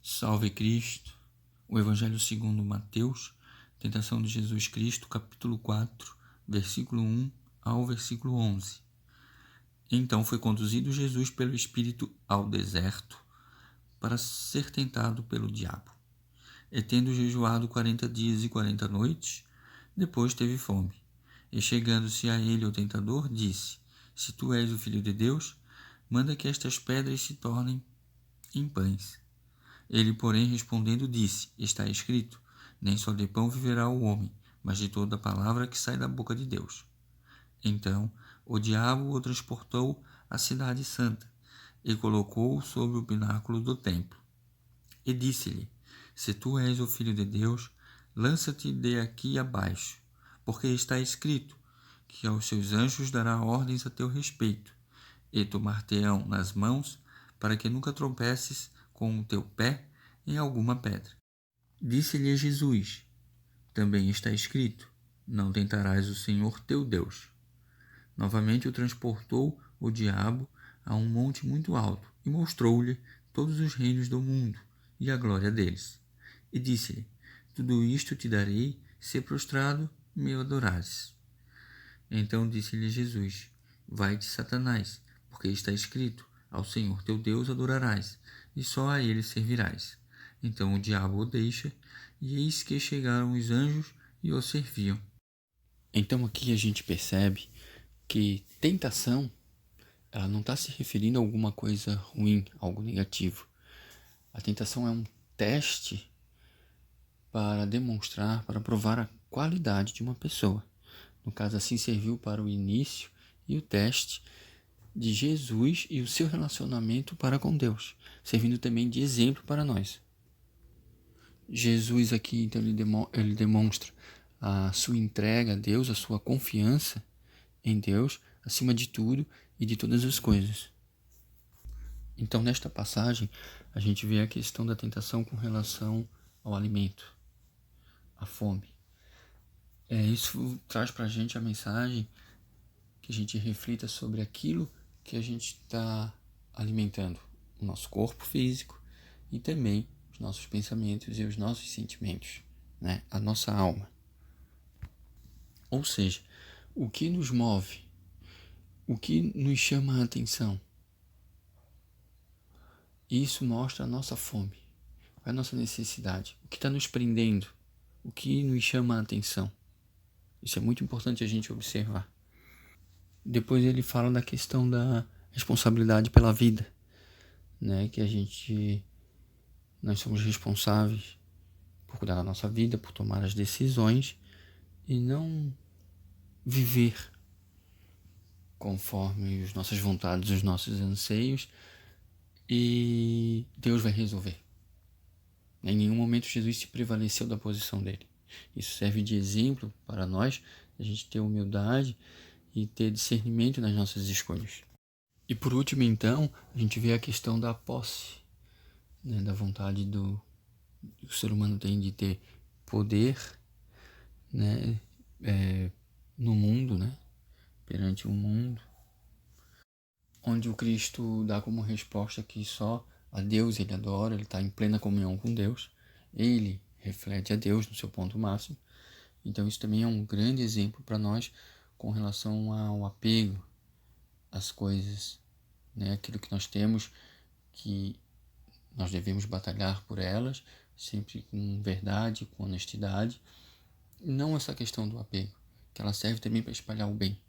Salve Cristo, o Evangelho segundo Mateus, tentação de Jesus Cristo, capítulo 4, versículo 1 ao versículo 11. Então foi conduzido Jesus pelo Espírito ao deserto para ser tentado pelo diabo. E tendo jejuado 40 dias e 40 noites, depois teve fome. E chegando-se a ele o tentador, disse: Se tu és o Filho de Deus, manda que estas pedras se tornem em pães. Ele, porém, respondendo, disse: Está escrito: Nem só de pão viverá o homem, mas de toda a palavra que sai da boca de Deus. Então o diabo o transportou à cidade santa e colocou-o sobre o pináculo do templo. E disse-lhe: Se tu és o Filho de Deus, lança-te de aqui abaixo, porque está escrito que aos seus anjos dará ordens a teu respeito, e tomar-te-ão nas mãos, para que nunca tropeces com o teu pé em alguma pedra. Disse-lhe Jesus: Também está escrito: Não tentarás o Senhor teu Deus. Novamente o transportou o diabo a um monte muito alto e mostrou-lhe todos os reinos do mundo e a glória deles. E disse-lhe: Tudo isto te darei, se prostrado me adorares. Então disse-lhe Jesus: Vai-te, Satanás, porque está escrito: Ao Senhor teu Deus adorarás, e só a ele servirás. Então o diabo o deixa, e eis que chegaram os anjos e o serviam. Então aqui a gente percebe que tentação, ela não está se referindo a alguma coisa ruim, algo negativo. A tentação é um teste para demonstrar, para provar a qualidade de uma pessoa. No caso, assim serviu para o início e o teste de Jesus e o seu relacionamento para com Deus, servindo também de exemplo para nós. Jesus aqui, então, ele demonstra a sua entrega a Deus, a sua confiança em Deus, acima de tudo e de todas as coisas. Então, nesta passagem, a gente vê a questão da tentação com relação ao alimento, à fome. Isso traz para a gente a mensagem que a gente reflita sobre aquilo que a gente está alimentando, o nosso corpo físico e também os nossos pensamentos e os nossos sentimentos, né? A nossa alma. Ou seja, o que nos move, o que nos chama a atenção. Isso mostra a nossa fome, a nossa necessidade, o que está nos prendendo, o que nos chama a atenção. Isso é muito importante a gente observar. Depois ele fala da questão da responsabilidade pela vida, né? Que nós somos responsáveis por cuidar da nossa vida, por tomar as decisões e não viver conforme as nossas vontades, os nossos anseios, e Deus vai resolver. Em nenhum momento Jesus se prevaleceu da posição dele. Isso serve de exemplo para nós, a gente ter humildade e ter discernimento nas nossas escolhas. E por último, então, a gente vê a questão da posse, né, da vontade que o ser humano tem de ter poder, né, no mundo, né, perante o mundo, onde o Cristo dá como resposta que só a Deus ele adora, ele está em plena comunhão com Deus, ele reflete a Deus no seu ponto máximo. Então isso também é um grande exemplo para nós com relação ao apego às coisas, né? Aquilo que nós temos, que nós devemos batalhar por elas, sempre com verdade, com honestidade. Não essa questão do apego, que ela serve também para espalhar o bem.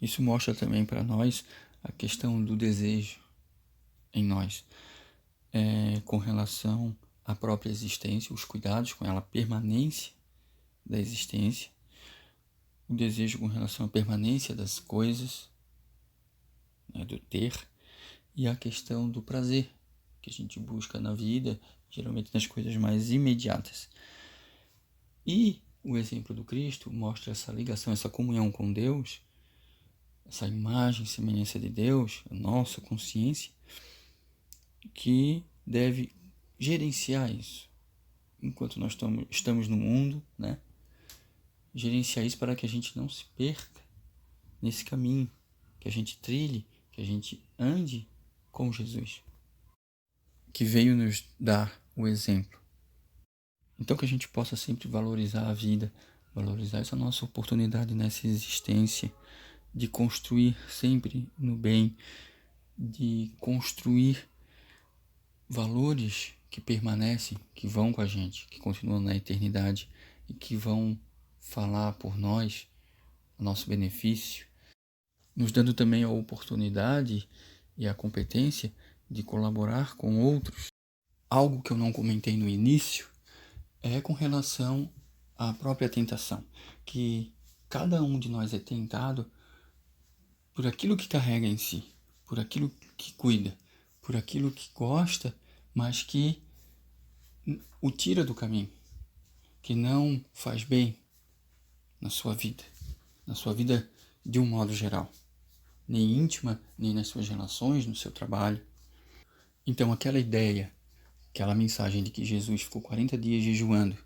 Isso mostra também para nós a questão do desejo em nós, com relação à própria existência, os cuidados com ela, a permanência da existência, o desejo com relação à permanência das coisas, né, do ter, e a questão do prazer que a gente busca na vida, geralmente nas coisas mais imediatas. E o exemplo do Cristo mostra essa ligação, essa comunhão com Deus, essa imagem, semelhança de Deus, a nossa consciência, que deve gerenciar isso enquanto nós estamos no mundo, né? Gerenciar isso para que a gente não se perca nesse caminho, que a gente trilhe, que a gente ande com Jesus. que veio nos dar o exemplo. Então que a gente possa sempre valorizar a vida, valorizar essa nossa oportunidade nessa existência, de construir sempre no bem, de construir valores que permanecem, que vão com a gente, que continuam na eternidade e que vão falar por nós, a nosso benefício, nos dando também a oportunidade e a competência de colaborar com outros. Algo que eu não comentei no início é com relação à própria tentação, que cada um de nós é tentado por aquilo que carrega em si, por aquilo que cuida, por aquilo que gosta, mas que o tira do caminho, que não faz bem na sua vida de um modo geral, nem íntima, nem nas suas relações, no seu trabalho. Então aquela ideia, aquela mensagem de que Jesus ficou 40 dias jejuando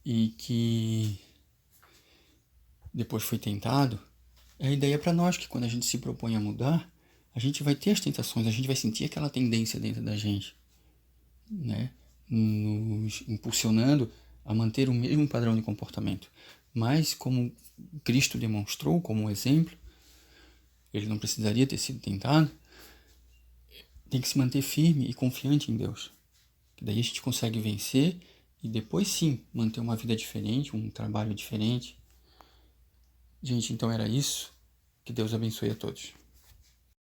e que depois foi tentado, é a ideia para nós que quando a gente se propõe a mudar, a gente vai ter as tentações, a gente vai sentir aquela tendência dentro da gente, né? Nos impulsionando a manter o mesmo padrão de comportamento. Mas como Cristo demonstrou como exemplo, ele não precisaria ter sido tentado, tem que se manter firme e confiante em Deus. Que daí a gente consegue vencer e depois sim manter uma vida diferente, um trabalho diferente. Gente, então era isso. Que Deus abençoe a todos.